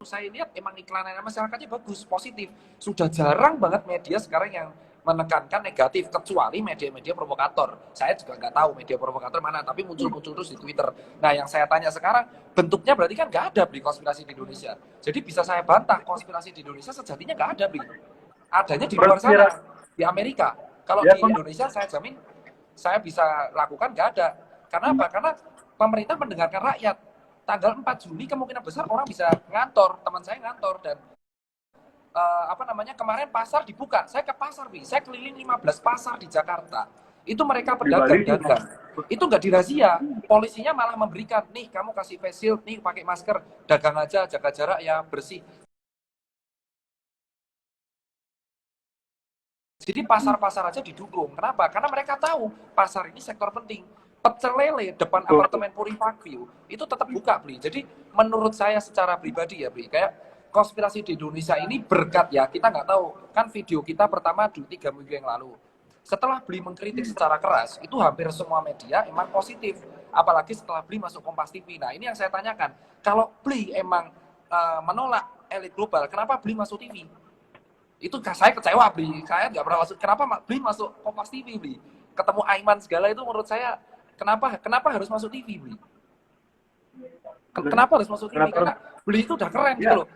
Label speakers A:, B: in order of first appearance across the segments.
A: saya lihat emang iklannya masyarakatnya bagus, positif. Sudah jarang banget media sekarang yang menekankan negatif, kecuali media-media provokator. Saya juga nggak tahu media provokator mana, tapi muncul-muncul terus di Twitter. Nah, yang saya tanya sekarang, bentuknya berarti kan nggak ada beli konspirasi di Indonesia. Jadi bisa saya bantah, konspirasi di Indonesia sejatinya nggak ada beli. Adanya di luar sana, di Amerika. Kalau di Indonesia saya jamin saya bisa lakukan nggak ada. Karena apa? Karena pemerintah mendengarkan rakyat. Tanggal 4 Juli kemungkinan besar orang bisa ngantor, teman saya ngantor, dan kemarin pasar dibuka. Saya ke pasar, saya keliling 15 pasar di Jakarta. Itu mereka pedagang dagang. Itu nggak dirazia. Polisinya malah memberikan, nih kamu kasih face shield, nih pakai masker, dagang aja, jaga jarak ya, bersih. Jadi pasar-pasar aja didukung. Kenapa? Karena mereka tahu pasar ini sektor penting. Pecel lele depan apartemen Puri Parkview itu tetap buka, Bli. Jadi menurut saya secara pribadi ya, Bli, kayak konspirasi di Indonesia ini berkat ya, kita nggak tahu. Kan video kita pertama 3 minggu yang lalu. Setelah Bli mengkritik secara keras, itu hampir semua media emang positif. Apalagi setelah Bli masuk Kompas TV. Nah, ini yang saya tanyakan. Kalau Bli emang menolak elit global, kenapa Bli masuk TV? Itu saya kecewa, Bli. Saya nggak pernah masuk. Kenapa Bli masuk Kompas TV, Bli? Ketemu Aiman segala itu menurut saya, kenapa harus masuk TV, Bli? Kenapa harus masuk TV? Karena Bli itu udah keren gitu loh.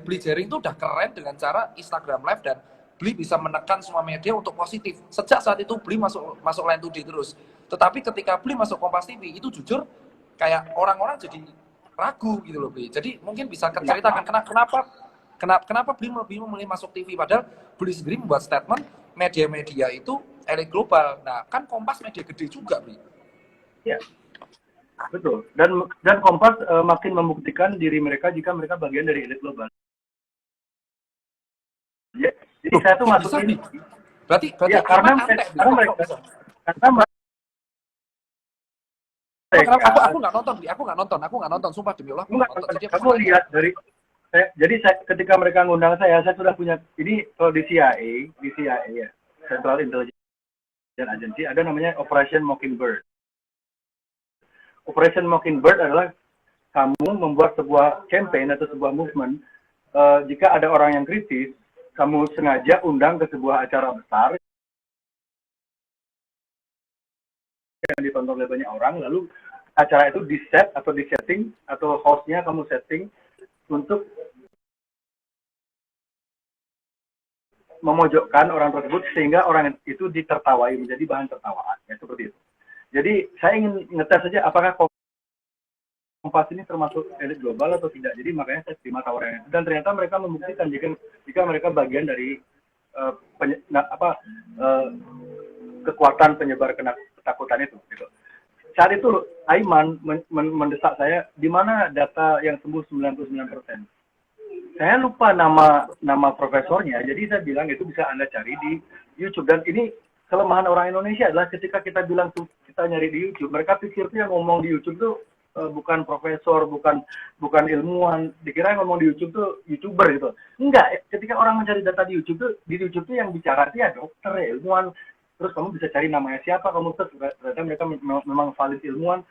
A: Bli Jering itu udah keren dengan cara Instagram Live, dan Bli bisa menekan semua media untuk positif. Sejak saat itu Bli masuk Line Today terus. Tetapi ketika Bli masuk Kompas TV, itu jujur kayak orang-orang jadi ragu gitu loh, Bli. Jadi mungkin bisa ceritakan kenapa Bli lebih memilih masuk TV, padahal Bli sendiri membuat statement media-media itu elit global. Nah, kan Kompas media gede juga, Bli.
B: Ya, betul. Dan Kompas makin membuktikan diri mereka jika mereka bagian dari elit global. Ya, jadi saya tuh masuk ini.
A: Berarti
B: ya, karena mereka
A: aku nggak nonton, sumpah demi Allah.
B: Kamu lihat dari ketika mereka ngundang saya sudah punya ini. Kalau di CIA ya, Central Intelligence Agency, ada namanya Operation Mockingbird. Operation Mockingbird adalah kamu membuat sebuah campaign atau sebuah movement. Jika ada orang yang kritis, kamu sengaja undang ke sebuah acara besar yang ditonton oleh banyak orang, lalu acara itu di-set atau di-setting, atau hostnya kamu setting untuk memojokkan orang tersebut sehingga orang itu ditertawai, menjadi bahan tertawaan, ya seperti itu. Jadi saya ingin ngetes saja apakah Kompas ini termasuk elit global atau tidak. Jadi makanya saya terima tawaran itu, dan ternyata mereka membuktikan jika mereka bagian dari kekuatan penyebar ketakutan itu. Gitu. Saat itu Aiman mendesak saya, di mana data yang sembuh 99%. Saya lupa nama profesornya, jadi saya bilang itu bisa Anda cari di YouTube. Dan ini kelemahan orang Indonesia adalah ketika kita bilang tuh kita nyari di YouTube, mereka pikir tuh yang ngomong di YouTube tuh bukan profesor, bukan ilmuwan, dikira yang ngomong di YouTube tuh YouTuber gitu. Enggak, ketika orang mencari data di YouTube tuh yang bicara dia dokter, ilmuwan. Terus kamu bisa cari namanya siapa, kamu ternyata mereka memang valid ilmuwan.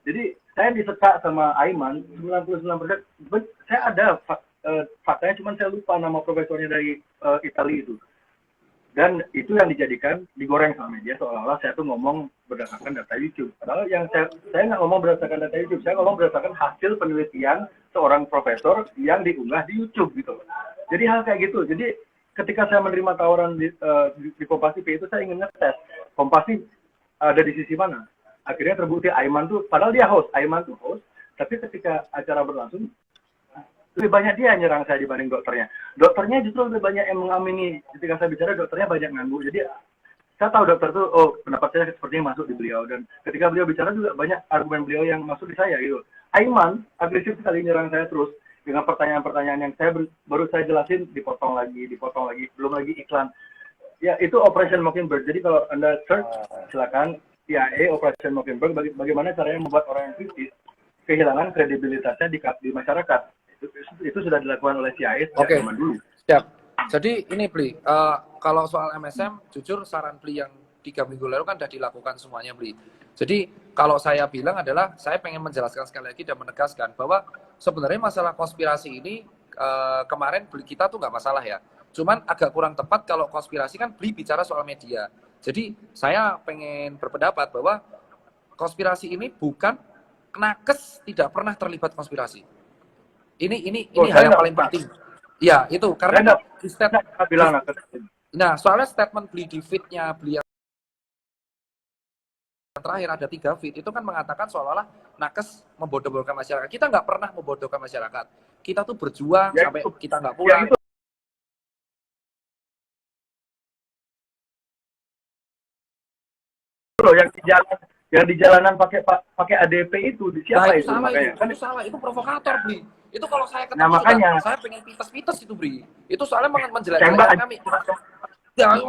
B: Jadi saya disekat sama Aiman 99%. Saya ada faktanya, cuman saya lupa nama profesornya dari Italia itu. Dan itu yang dijadikan, digoreng sama media seolah-olah saya tuh ngomong berdasarkan data YouTube. Padahal yang saya nggak ngomong berdasarkan data YouTube, saya ngomong berdasarkan hasil penelitian seorang profesor yang diunggah di YouTube gitu. Jadi hal kayak gitu. Jadi ketika saya menerima tawaran di Kompas TV itu, saya ingin ngetes Kompas TV ada di sisi mana. Akhirnya terbukti Aiman tuh, padahal dia host, Aiman tuh host, tapi ketika acara berlangsung lebih banyak dia yang nyerang saya dibanding dokternya. Dokternya justru lebih banyak yang mengamini. Ketika saya bicara, dokternya banyak ngangguk. Jadi saya tahu dokter tuh, pendapat saya sepertinya masuk di beliau. Dan ketika beliau bicara juga banyak argumen beliau yang masuk di saya gitu. Aiman agresif sekali nyerang saya terus dengan pertanyaan-pertanyaan yang baru saya jelasin, dipotong lagi, belum lagi iklan. Ya, itu Operation Mockingbird. Jadi kalau Anda search, silakan CIA Operation Mockingbird, bagaimana caranya membuat orang yang kritis kehilangan kredibilitasnya di masyarakat. Itu sudah dilakukan oleh CIA sejak zaman dulu.
A: Siap. Jadi ini Bli, kalau soal MSM, jujur saran Bli yang 3 minggu lalu kan sudah dilakukan semuanya, Bli. Jadi kalau saya bilang adalah, saya pengen menjelaskan sekali lagi dan menegaskan bahwa sebenarnya masalah konspirasi ini kemarin beli kita tuh nggak masalah ya. Cuman agak kurang tepat kalau konspirasi kan beli bicara soal media. Jadi saya pengen berpendapat bahwa konspirasi ini bukan nakes tidak pernah terlibat konspirasi. Ini hal yang paling penting. Ya itu karena
B: bilang nakes.
A: Nah soalnya statement beli di feed-nya beli yang terakhir ada 3 feed itu kan mengatakan seolah-olah nakes membodoh-bodohkan masyarakat. Kita nggak pernah membodohkan masyarakat. Kita tuh berjuang
B: Ya,
A: sampai
B: itu.
A: kita nggak pulang.
B: Ya, itu loh yang di jalanan pakai ADP itu di siapa
A: Nah,
B: itu?
A: salah
B: Makanya.
A: itu salah, itu provokator, Bli. Itu kalau saya ketemu
B: Nah, makanya.
A: saya pengen pites-pites itu, Bli. Itu soalnya menjelek-jelekan
B: Tembak
A: kami. Ya,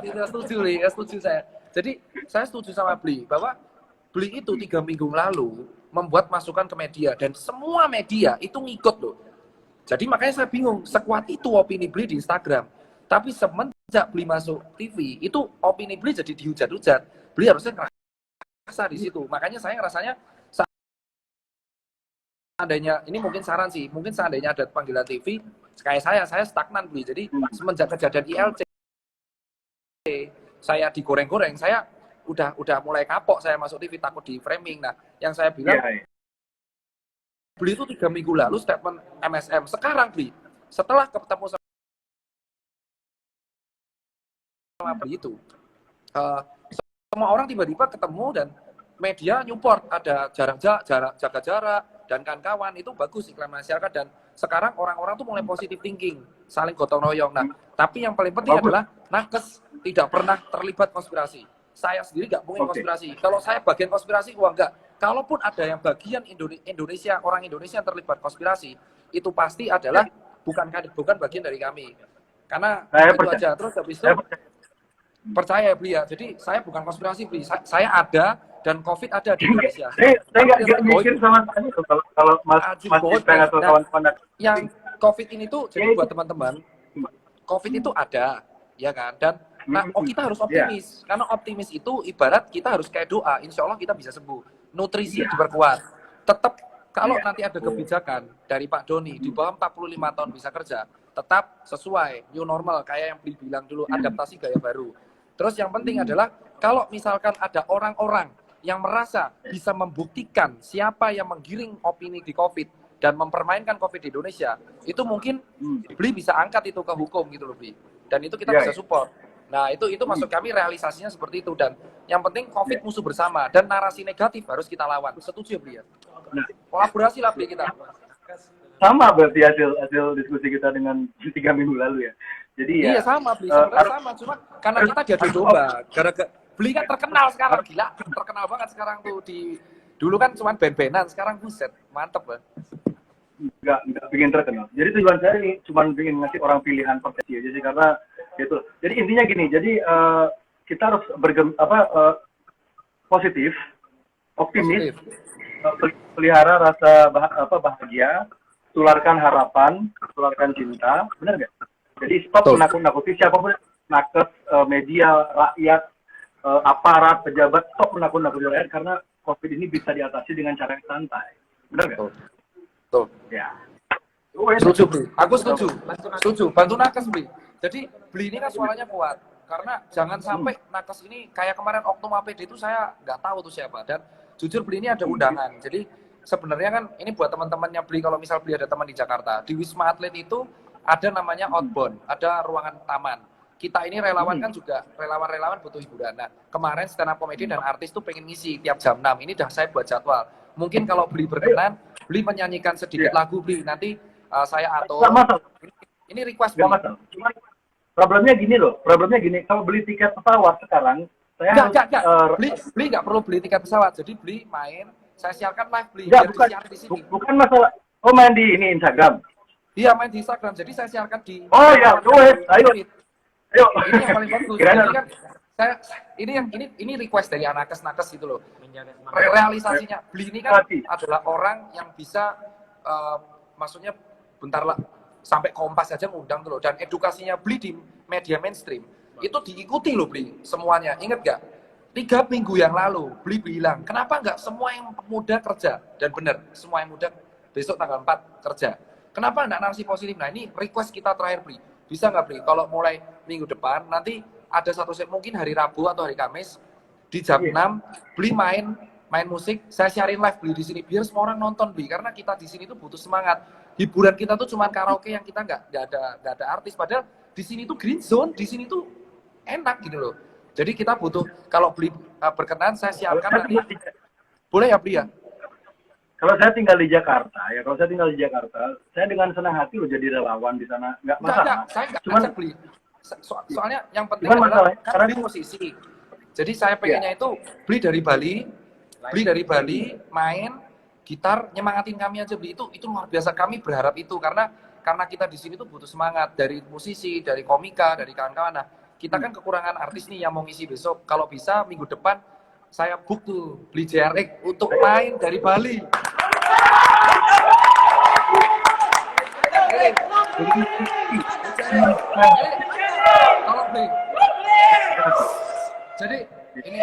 A: tidak setuju, Bli. Ya, setuju saya. Jadi, saya setuju sama Bli bahwa Bli itu 3 minggu lalu membuat masukan ke media dan semua media itu ngikut loh. Jadi makanya saya bingung, sekuat itu opini Bli di Instagram. Tapi semenjak Bli masuk TV, itu opini Bli jadi dihujat-hujat. Bli harusnya ngerasa di situ. Makanya saya ngerasanya seandainya, ini mungkin saran sih, mungkin seandainya ada panggilan TV, kayak saya stagnan Bli. Jadi semenjak kejadian ILC, saya digoreng-goreng, saya udah mulai kapok saya masuk TV takut di framing. Nah, yang saya bilang, Bli itu 3 minggu lalu statement MSM. Sekarang Bli, setelah ketemu sama Bli itu, semua orang tiba-tiba ketemu dan media nyupport, ada jaga jarak dan kawan-kawan, itu bagus iklan masyarakat. Dan sekarang orang-orang tuh mulai positive thinking, saling gotong royong. Nah, tapi yang paling penting adalah nakes tidak pernah terlibat konspirasi. Saya sendiri nggak mungkin konspirasi. Kalau saya bagian konspirasi, wah enggak. Kalaupun ada yang bagian Indonesia, orang Indonesia yang terlibat konspirasi, itu pasti adalah bukan bagian dari kami. Karena itu aja. Terus habis itu percaya Bli ya. Jadi saya bukan konspirasi Bli. Saya ada dan COVID ada di Indonesia.
B: Saya nggak mikir sama sekali kalau Mas Cipeng atau kawan-kawan.
A: Yang COVID ini tuh jadi buat teman-teman, COVID itu ada, ya kan? Dan kita harus optimis. Karena optimis itu ibarat kita harus kayak doa. Insya Allah kita bisa sembuh. Nutrisi diperkuat. Tetap kalau nanti ada kebijakan dari Pak Doni di bawah 45 tahun bisa kerja, tetap sesuai new normal kayak yang Bli bilang dulu, adaptasi gaya baru. Terus yang penting adalah kalau misalkan ada orang-orang yang merasa bisa membuktikan siapa yang menggiring opini di COVID dan mempermainkan COVID di Indonesia, itu mungkin Bli bisa angkat itu ke hukum gitu loh Bli. Dan itu kita bisa support. Nah itu maksud kami realisasinya seperti itu. Dan yang penting COVID musuh bersama dan narasi negatif harus kita lawan. Setuju ya Bli ya? Kolaborasi lah Bli kita.
B: Sama berarti hasil diskusi kita dengan 3 minggu lalu ya. Jadi ya.
A: Iya sama Bli, sebenarnya sama. Cuma karena kita diadu domba. Bli kan terkenal sekarang, gila. Terkenal banget sekarang tuh dulu kan cuma ben-benan, sekarang buset, mantep lah.
B: Nggak bikin terkenal. Jadi tujuan saya ini cuma bikin ngasih orang pilihan persepsi aja sih, karena gitu. Jadi intinya gini, jadi kita harus positif, optimis, pelihara rasa bahagia, tularkan harapan, tularkan cinta, benar nggak? Jadi stop menakut-nakuti siapapun, nakes, media, rakyat, aparat, pejabat, stop menakut-nakuti rakyat karena COVID ini bisa diatasi dengan cara yang santai, benar nggak?
A: Tuh.
B: Ya.
A: Setuju, Bli. Aku setuju. Bantu nakes, Bli. Jadi, Bli ini kan suaranya kuat. Karena jangan sampai nakes ini, kayak kemarin Oknum APD itu saya nggak tahu tuh siapa. Dan jujur Bli ini ada undangan. Jadi, sebenarnya kan ini buat teman-temannya Bli, kalau misal Bli ada teman di Jakarta. Di Wisma Atlet itu ada namanya outbound, ada ruangan taman. Kita ini relawan kan juga, relawan-relawan butuh hiburan. Nah, kemarin stand up comedy dan artis tuh pengen ngisi tiap jam 6. Ini dah saya buat jadwal. Mungkin kalau Bli berkenan, Bli menyanyikan sedikit lagu Bli. Nanti saya atur. Ini request Bli.
B: Cuma problemnya gini, kalau beli tiket pesawat sekarang, saya
A: enggak. Bli nggak perlu beli tiket pesawat. Jadi Bli main, saya siarkan live Bli.
B: Bukan masalah. Oh, main di ini Instagram.
A: Iya, main di Instagram. Jadi saya siarkan di.
B: Oh ya, ayo.
A: Ini yang paling bagus. Jadi kan ini request dari nakes gitu loh. Realisasinya Bli ini kan adalah orang yang bisa maksudnya bentar lah sampai Kompas aja ngundang tuh loh, dan edukasinya Bli di media mainstream itu diikuti loh Bli semuanya. Ingat gak? 3 minggu yang lalu Bli bilang kenapa nggak semua yang muda kerja, dan benar semua yang muda besok tanggal 4 kerja. Kenapa enggak narasi positif? Nah ini request kita terakhir Bli. Bisa nggak Bli? Kalau mulai minggu depan nanti ada satu set mungkin hari Rabu atau hari Kamis di jam 6 Bli main musik, saya siarin live Bli di sini biar semua orang nonton Bli karena kita di sini tuh butuh semangat. Hiburan kita tuh cuma karaoke yang kita nggak ada artis padahal di sini tuh green zone, di sini tuh enak gitu loh. Jadi kita butuh kalau Bli berkenan saya siarkan nanti. Boleh ya Bli ya?
B: Kalau saya tinggal di Jakarta, saya dengan senang hati loh jadi relawan di sana, nggak masalah.
A: Enggak, saya nggak ngajak Bli. Soalnya yang penting
B: Cuman
A: adalah
B: masalahnya,
A: kan Bli musisi. Jadi saya pengennya itu Bli dari Bali main gitar nyemangatin kami aja Bli. Itu luar biasa, kami berharap itu karena kita di sini tuh butuh semangat dari musisi, dari komika, dari kawan-kawan. Nah, kita kan kekurangan artis nih yang mau ngisi besok. Kalau bisa minggu depan saya book tuh Bli JRX untuk main dari Bali. Tolong Bli. Jadi ini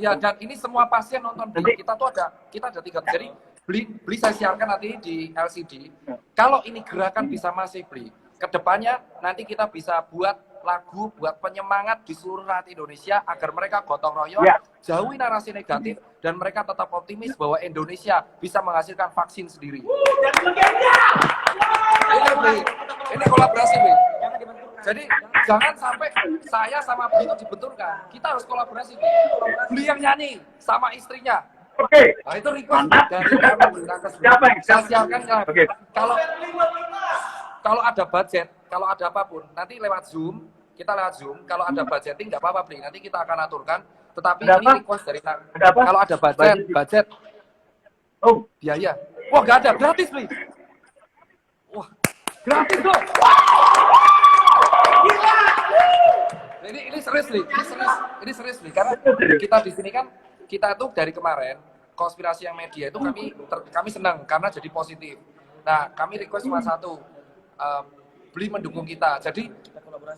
A: ya dan ini semua pasien nonton Bli. Kita ada 3. Jadi Bli saya siarkan nanti di LCD. Kalau ini gerakan bisa masih Bli. Kedepannya nanti kita bisa buat lagu, buat penyemangat di seluruh rakyat Indonesia agar mereka gotong royong, jauhi narasi negatif dan mereka tetap optimis bahwa Indonesia bisa menghasilkan vaksin sendiri. Ini kolaborasi Bli. Jadi jangan sampai saya sama Bli itu dibenturkan. Kita harus kolaborasi Bli. Bli yang nyanyi sama istrinya.
B: Oke.
A: Nah, itu request dari kami Bli.
B: Siapa yang
A: Saya siapkan ya.
B: Oke.
A: Kalau ada budget, kalau ada apapun, nanti lewat Zoom, kita lewat Zoom. Kalau ada budgeting nggak apa-apa Bli. Nanti kita akan aturkan. Tetapi
B: Ada
A: ini
B: apa?
A: request dari
B: Ada apa?
A: kalau ada budget
B: Oh,
A: biaya. Wah nggak ada, gratis Bli. Wah gratis loh. Ini serius nih, ini serius nih, karena kita di sini kan kita tuh dari kemarin konspirasi yang media itu kami senang karena jadi positif. Nah kami request cuma satu, Bli mendukung kita, jadi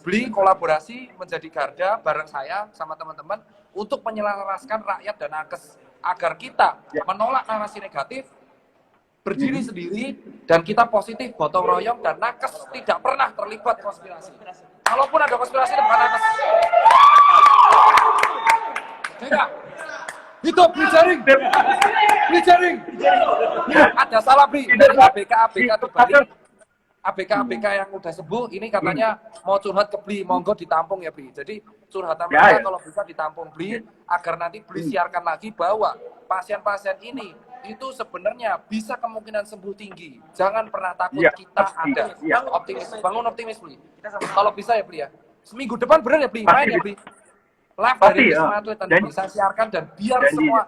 A: Bli kolaborasi menjadi garda bareng saya sama teman-teman untuk menyelaraskan rakyat dan nakes agar kita menolak narasi negatif, berdiri sendiri dan kita positif, gotong royong dan nakes tidak pernah terlibat konspirasi. Kalaupun ada konspirasi itu bukan nakes. Tidak. Hidup Bli Jaring. Bli Jaring. Ada salah Bli dari ABK di Bali. ABK yang udah sembuh ini katanya mau curhat ke Bli, monggo ditampung ya Bli. Jadi curhatan mereka kalau bisa ditampung Bli agar nanti Bli siarkan lagi bahwa pasien-pasien ini itu sebenarnya bisa kemungkinan sembuh tinggi. Jangan pernah takut, kita ada. Optimis, bangun optimis Bli. Kalau bisa ya Bli ya. Seminggu depan bener ya Bli, main ya Bli. Live dari Wisma Atlet dan bisa siarkan dan biar semua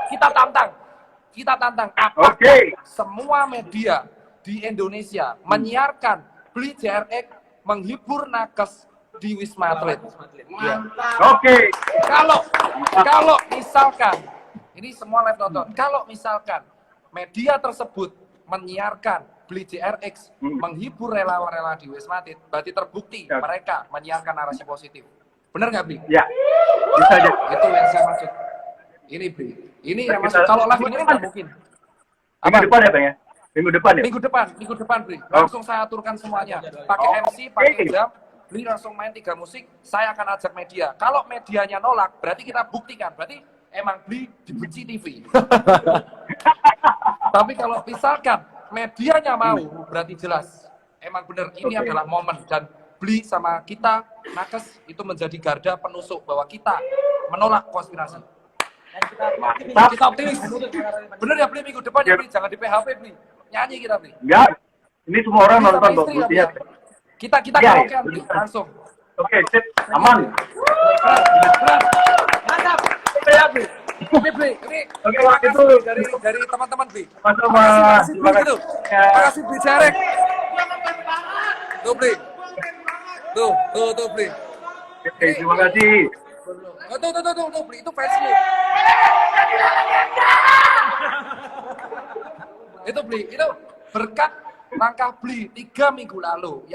A: kita tantang apakah semua media di Indonesia menyiarkan Bli JRX menghibur nakes di Wisma Atlet.
B: Oke.
A: Kalau misalkan ini semua live nonton. Kalau misalkan media tersebut menyiarkan Bli JRX menghibur relawan-relawan di Wisma Atlet, berarti terbukti mereka menyiarkan narasi positif. Bener nggak Bli?
B: Ya. Bisa aja.
A: Itu yang saya maksud. Ini Bli. Ini yang maksud. Kalau live ini nggak mungkin.
B: Minggu depan ya Bang ya? Minggu depan ya?
A: Minggu depan Bli. Langsung saya aturkan semuanya. Pakai MC, pakai jam. Bli langsung main 3 musik. Saya akan ajak media. Kalau medianya nolak, berarti kita buktikan. Berarti emang Bli dibenci TV. Tapi kalau misalkan medianya mau, berarti jelas. Emang bener, ini adalah momen. Dan Bli sama kita, nakes, itu menjadi garda penusuk bahwa kita menolak konspirasi. Kita optimis. Bener ya Bli, minggu depan ya Bli, jangan di PHP Bli. Nyanyi kita Bli.
B: Enggak. Ini semua orang nonton kok.
A: Ya, kita karaokean Bli, langsung.
B: Oke, sip. Aman.
A: Mantap. Ya Bli. Ini terima kasih dari teman-teman Bli. Terima kasih Bli JRX. Tuh Bli. Tuh Bli.
B: Oke, terima kasih.
A: Tuh Bli, itu fansmu. Itu Bli, itu berkat langkah Bli 3 minggu lalu.